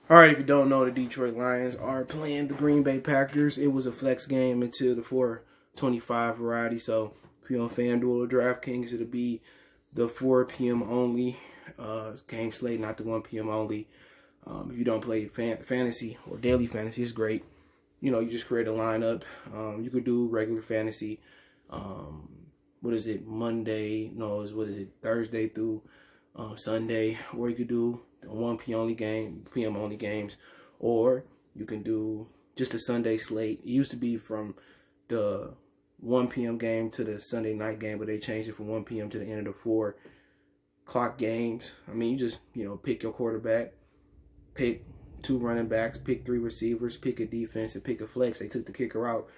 All right, if you don't know, the Detroit Lions are playing the Green Bay Packers. It was a flex game until the 4:25 variety. So if you're on FanDuel or DraftKings, it'll be the 4 p.m. only game slate, not the 1 p.m. only. If you don't play fantasy or daily fantasy, it's great. You just create a lineup. You could do regular fantasy. What is it? Monday? No, what is it? Thursday through Sunday, or you could do 1 p.m. only games, or you can do just a Sunday slate. It used to be from the 1 p.m. game to the Sunday night game, but they changed it from 1 p.m. to the end of the 4 o'clock games. I mean, you just pick your quarterback, pick 2 running backs, pick 3 receivers, pick a defense, and pick a flex. They took the kicker out,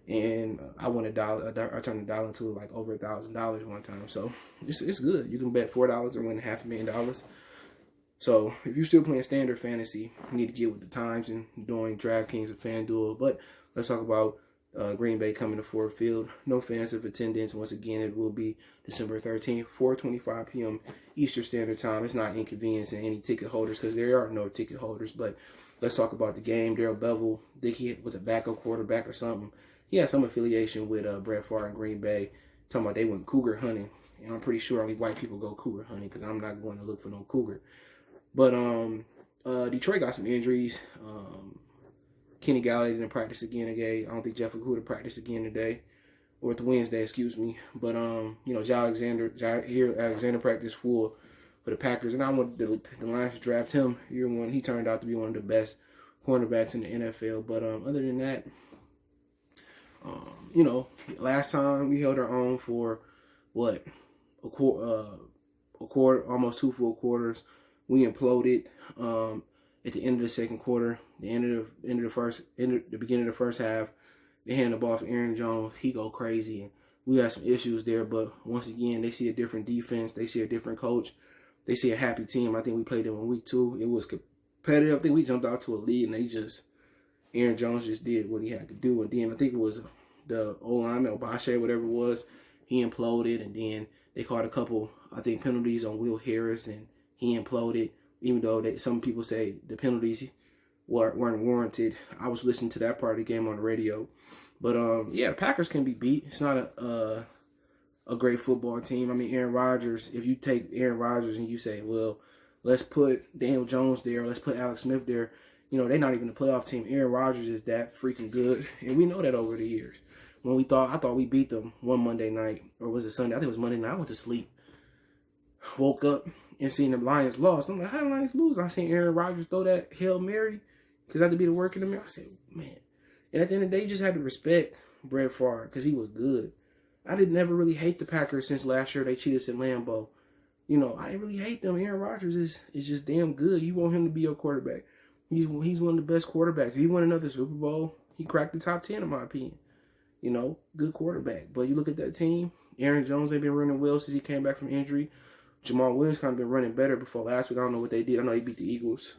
and I won $1. I turned $1 into like over $1,000 one time. So it's good. You can bet $4 and win $500,000. So if you're still playing standard fantasy, you need to get with the times and doing DraftKings and FanDuel. But let's talk about Green Bay coming to Ford Field. No fans of attendance. Once again, it will be December 13th, 4:25 p.m. Eastern Standard Time. It's not inconveniencing any ticket holders because there are no ticket holders. But let's talk about the game. Darrell Bevel, I think he was a backup quarterback or something. He had some affiliation with Brett Favre and Green Bay. Talking about they went cougar hunting. And I'm pretty sure only white people go cougar hunting because I'm not going to look for no cougar. But Detroit got some injuries. Kenny Galladay didn't practice again today. I don't think Jeff Okudah practiced again today, or the Wednesday, excuse me. But Jair Alexander practiced full for the Packers, and I wanted the Lions to draft him year one. He turned out to be one of the best cornerbacks in the NFL. But other than that, last time we held our own for a quarter, almost 2 full quarters. We imploded at the end of the second quarter, the beginning of the first half. They hand the ball to Aaron Jones. He go crazy, and we had some issues there. But once again, they see a different defense. They see a different coach. They see a happy team. I think we played them in week 2. It was competitive. I think we jumped out to a lead, and Aaron Jones just did what he had to do. And then I think it was the O-lineman, Obashe, whatever it was, he imploded, and then they called a couple, I think, penalties on Will Harris, and he imploded, even though some people say the penalties weren't warranted. I was listening to that part of the game on the radio. But, the Packers can be beat. It's not a great football team. I mean, Aaron Rodgers, if you take Aaron Rodgers and you say, well, let's put Daniel Jones there, let's put Alex Smith there, they're not even a playoff team. Aaron Rodgers is that freaking good, and we know that over the years. I thought we beat them one Monday night, or was it Sunday? I think it was Monday night. I went to sleep. Woke up and seen the Lions lost. I'm like, how did the Lions lose? I seen Aaron Rodgers throw that Hail Mary because I had to be the work in the mirror. I said, man. And at the end of the day, you just had to respect Brett Favre because he was good. I didn't never really hate the Packers since last year they cheated us at Lambeau. I didn't really hate them. Aaron Rodgers is just damn good. You want him to be your quarterback. He's one of the best quarterbacks. If he won another Super Bowl, he cracked the top 10 in my opinion. Good quarterback. But you look at that team, Aaron Jones ain't been running well since he came back from injury. Jamal Williams kind of been running better before last week. I don't know what they did. I know they beat the Eagles.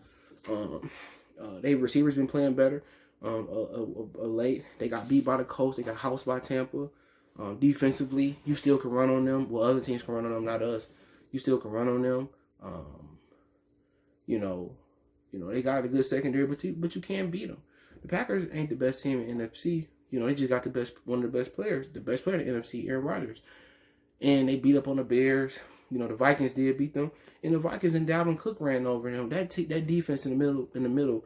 They receivers been playing better late. They got beat by the Colts. They got housed by Tampa. Defensively, you still can run on them. Well, other teams can run on them, not us. You still can run on them. They got a good secondary, but you can't beat them. The Packers ain't the best team in the NFC. They just got one of the best players. The best player in the NFC, Aaron Rodgers. And they beat up on the Bears. The Vikings did beat them. And the Vikings and Dalvin Cook ran over them. That defense in the middle,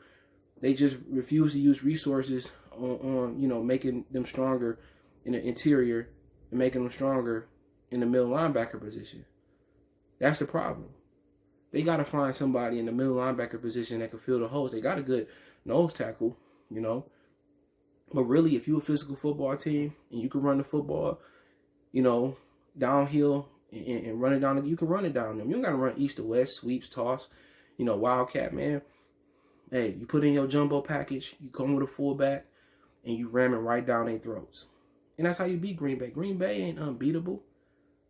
they just refused to use resources on making them stronger in the interior and making them stronger in the middle linebacker position. That's the problem. They got to find somebody in the middle linebacker position that can fill the holes. They got a good nose tackle, But really, if you're a physical football team and you can run the football, downhill and run it down, you can run it down them. You don't got to run east to west, sweeps, toss, wildcat, man. Hey, you put in your jumbo package, you come with a fullback, and you ram it right down their throats. And that's how you beat Green Bay. Green Bay ain't unbeatable.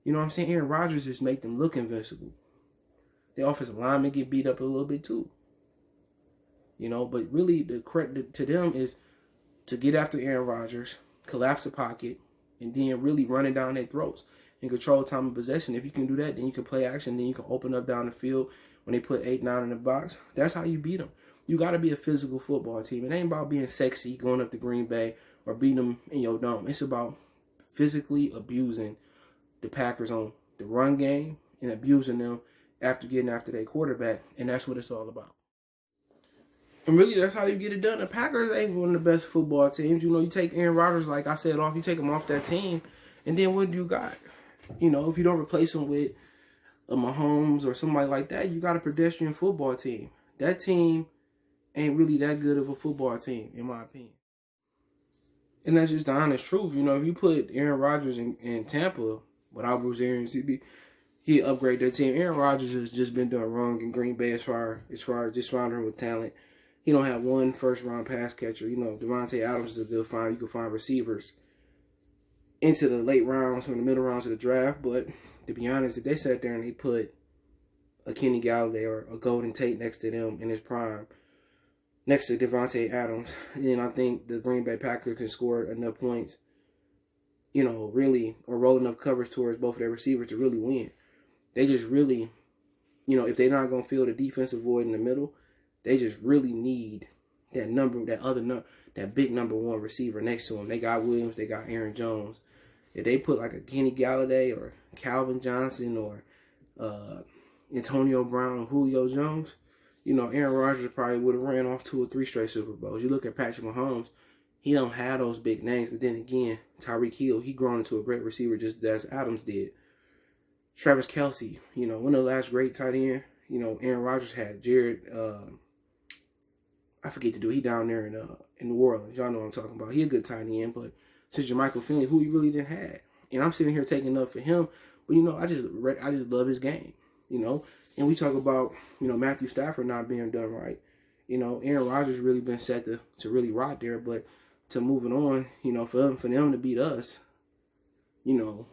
You know what I'm saying? Aaron Rodgers just make them look invincible. The offensive linemen get beat up a little bit too. But really the credit to them is to get after Aaron Rodgers, collapse the pocket, and then really run it down their throats and control time of possession. If you can do that, then you can play action. Then you can open up down the field when they put 8-9 in the box. That's how you beat them. You got to be a physical football team. It ain't about being sexy, going up to Green Bay, or beating them in your dome. It's about physically abusing the Packers on the run game and abusing them after getting after their quarterback. And that's what it's all about. And really, that's how you get it done. The Packers ain't one of the best football teams. You know, you take Aaron Rodgers, like I said, off. You take him off that team, and then what do you got? You know, if you don't replace him with a Mahomes or somebody like that, you got a pedestrian football team. That team ain't really that good of a football team, in my opinion. And that's just the honest truth. You know, if you put Aaron Rodgers in Tampa without Bruce Arians, he'd upgrade their team. Aaron Rodgers has just been doing wrong in Green Bay as far as just surrounding him with talent. He don't have one first-round pass catcher. You know, Devontae Adams is a good find. You can find receivers into the late rounds or the middle rounds of the draft. But to be honest, if they sat there and they put a Kenny Galladay or a Golden Tate next to them in his prime, next to Devontae Adams, then I think the Green Bay Packers can score enough points, you know, really, or roll enough coverage towards both of their receivers to really win. They just really, you know, if they're not going to fill the defensive void in the middle, they just really need that big number one receiver next to them. They got Williams, they got Aaron Jones. If they put like a Kenny Galladay or Calvin Johnson or Antonio Brown or Julio Jones, you know, Aaron Rodgers probably would have ran off 2 or 3 straight Super Bowls. You look at Patrick Mahomes, he don't have those big names. But then again, Tyreek Hill, he grown into a great receiver just as Adams did. Travis Kelce, you know, one of the last great tight end. You know, Aaron Rodgers had Jared, I forget to do. He down there in New Orleans. Y'all know what I'm talking about. He a good tight end, but since Jermichael Finley, who he really didn't have. And I'm sitting here taking up for him. But, you know, I just love his game, you know. And we talk about, you know, Matthew Stafford not being done right. You know, Aaron Rodgers really been set to really rot there. But to moving on, you know, for them to beat us, you know,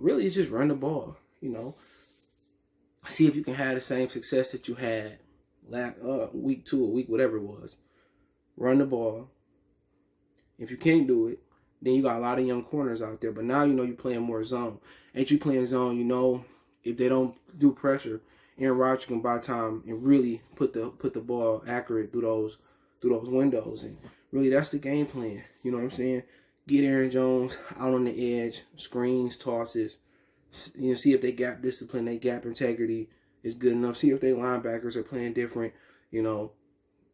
really it's just run the ball, you know. See if you can have the same success that you had week 2 or week whatever it was. Run the ball. If you can't do it, then you got a lot of young corners out there. But now you know you're playing more zone. Ain't you playing zone, you know, if they don't do pressure, Aaron Rodgers can buy time and really put the ball accurate through those windows. And really that's the game plan. You know what I'm saying? Get Aaron Jones out on the edge, screens, tosses. You know, see if they gap discipline, they gap integrity is good enough. See if their linebackers are playing different, you know,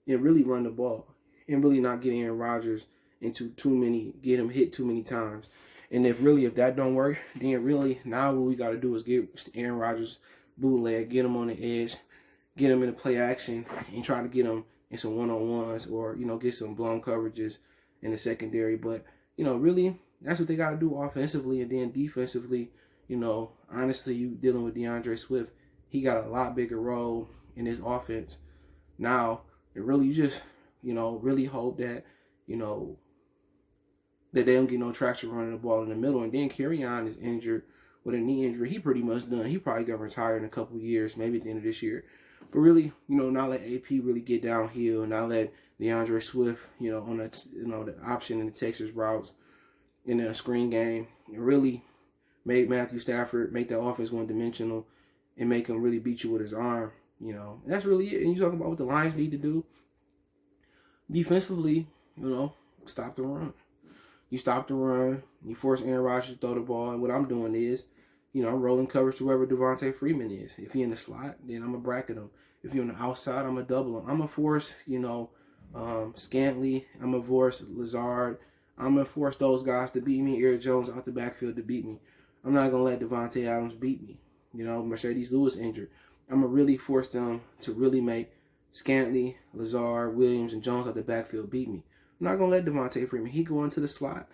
and really run the ball. And really not get Aaron Rodgers into get him hit too many times. And if that don't work, then really now what we got to do is get Aaron Rodgers bootleg, get him on the edge, get him into play action, and try to get him in some one-on-ones or, you know, get some blown coverages in the secondary. But, you know, really that's what they got to do offensively. And then defensively, you know, honestly, you dealing with DeAndre Swift, he got a lot bigger role in his offense now. And really, you just, you know, really hope that, you know, that they don't get no traction running the ball in the middle. And then Kerryon is injured with a knee injury. He pretty much done. He probably going to retire in a couple years, maybe at the end of this year. But really, you know, not let AP really get downhill, not let DeAndre Swift, you know, on that, you know, the option in the Texas routes in a screen game, and really make Matthew Stafford, make the offense one-dimensional, and make him really beat you with his arm, you know. And that's really it. And you talking about what the Lions need to do defensively, you know, stop the run. You stop the run, you force Aaron Rodgers to throw the ball, and what I'm doing is, you know, I'm rolling coverage to wherever Devontae Freeman is. If he in the slot, then I'm going to bracket him. If you're on the outside, I'm going to double him. I'm going to force, you know, Scantley. I'm going to force Lazard. I'm going to force those guys to beat me. Aaron Jones out the backfield to beat me. I'm not going to let Devontae Adams beat me. You know, Mercedes Lewis injured. I'm going to really force them to really make Scantley, Lazard, Williams, and Jones out the backfield beat me. I'm not going to let Devontae Freeman. He go into the slot.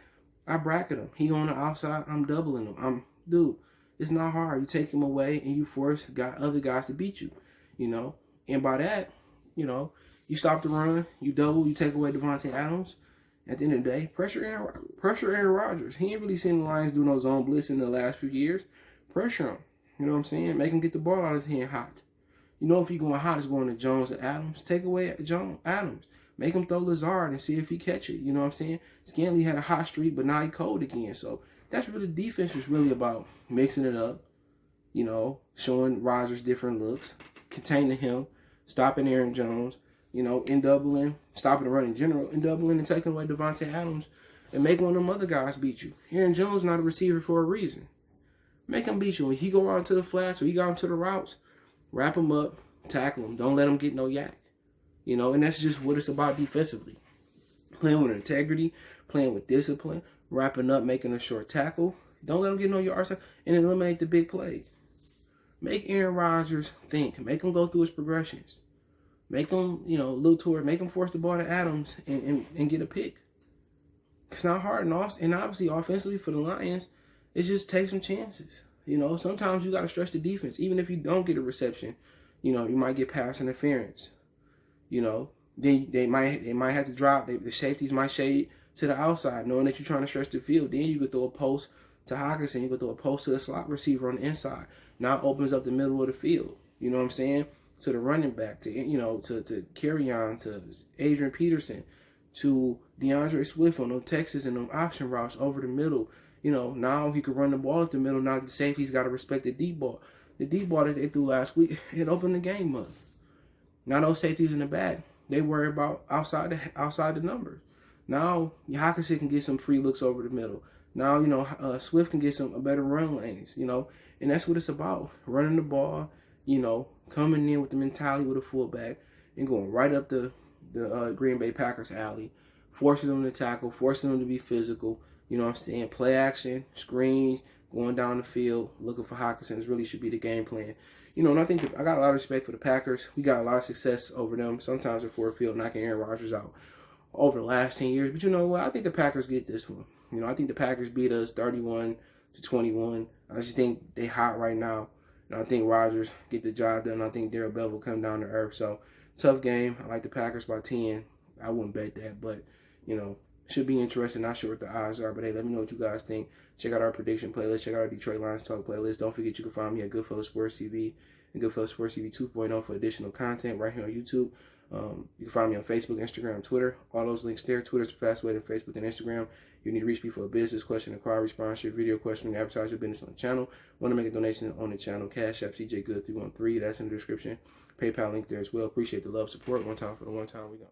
I bracket him. He go on the outside. I'm doubling him. Dude, it's not hard. You take him away and you force other guys to beat you, you know. And by that, you know, you stop the run, you double, you take away Devontae Adams. At the end of the day, pressure Aaron Rodgers. He ain't really seen the Lions do no zone blitz in the last few years. Pressure him. You know what I'm saying? Make him get the ball out of his hand hot. You know, if you're going hot, it's going to Jones and Adams. Take away Adams. Make him throw Lazard and see if he catch it. You know what I'm saying? Scantley had a hot streak, but now he cold again. So that's really defense is really about mixing it up. You know, showing Rodgers different looks, containing him, stopping Aaron Jones, in doubling, stopping the run in general, in doubling and taking away Devontae Adams and make one of them other guys beat you. Aaron Jones not a receiver for a reason. Make him beat you. When he go out to the flats or he got into the routes, wrap him up, tackle him. Don't let him get no yak. And that's just what it's about defensively. Playing with integrity, playing with discipline, wrapping up, making a short tackle. Don't let him get no yards and eliminate the big play. Make Aaron Rodgers think. Make him go through his progressions. Make him, look toward, make him force the ball to Adams and get a pick. It's not hard. And obviously, offensively for the Lions, it just takes some chances. Sometimes you got to stretch the defense. Even if you don't get a reception, you might get pass interference. Then they might have to drop. The safeties might shade to the outside, knowing that you're trying to stretch the field. Then you could throw a post to Hockenson. You could throw a post to the slot receiver on the inside. Now it opens up the middle of the field. You know what I'm saying? To the running back, to carry on, to Adrian Peterson, to DeAndre Swift on those Texas and those option routes over the middle. Now he could run the ball at the middle. Now the safety's got to respect the deep ball. The deep ball that they threw last week, it opened the game up. Now those safeties in the back, they worry about outside the numbers. Now Hockenson can get some free looks over the middle. Now Swift can get some better run lanes. And that's what it's about: running the ball. Coming in with the mentality with a fullback and going right up the Green Bay Packers alley, forcing them to tackle, forcing them to be physical. Play action, screens, going down the field, looking for Hockenson. This really should be the game plan. And I think I got a lot of respect for the Packers. We got a lot of success over them. Sometimes at Ford Field, knocking Aaron Rodgers out over the last 10 years. But you know what? I think the Packers get this one. I think the Packers beat us 31-21. I just think they hot right now. And I think Rodgers get the job done. I think Darrell Bell will come down to earth. So, tough game. I like the Packers by 10. I wouldn't bet that, but, should be interesting. Not sure what the odds are, but hey, let me know what you guys think. Check out our prediction playlist. Check out our Detroit Lions Talk playlist. Don't forget you can find me at Goodfellas Sports TV and Goodfellas Sports TV 2.0 for additional content right here on YouTube. You can find me on Facebook, Instagram, Twitter. All those links there. Twitter's the fastest way than Facebook and Instagram. You need to reach me for a business question, inquiry, response, your video question, advertise your business on the channel. Want to make a donation on the channel? Cash App CJ Good 313. That's in the description. PayPal link there as well. Appreciate the love, support. One time for the one time we go.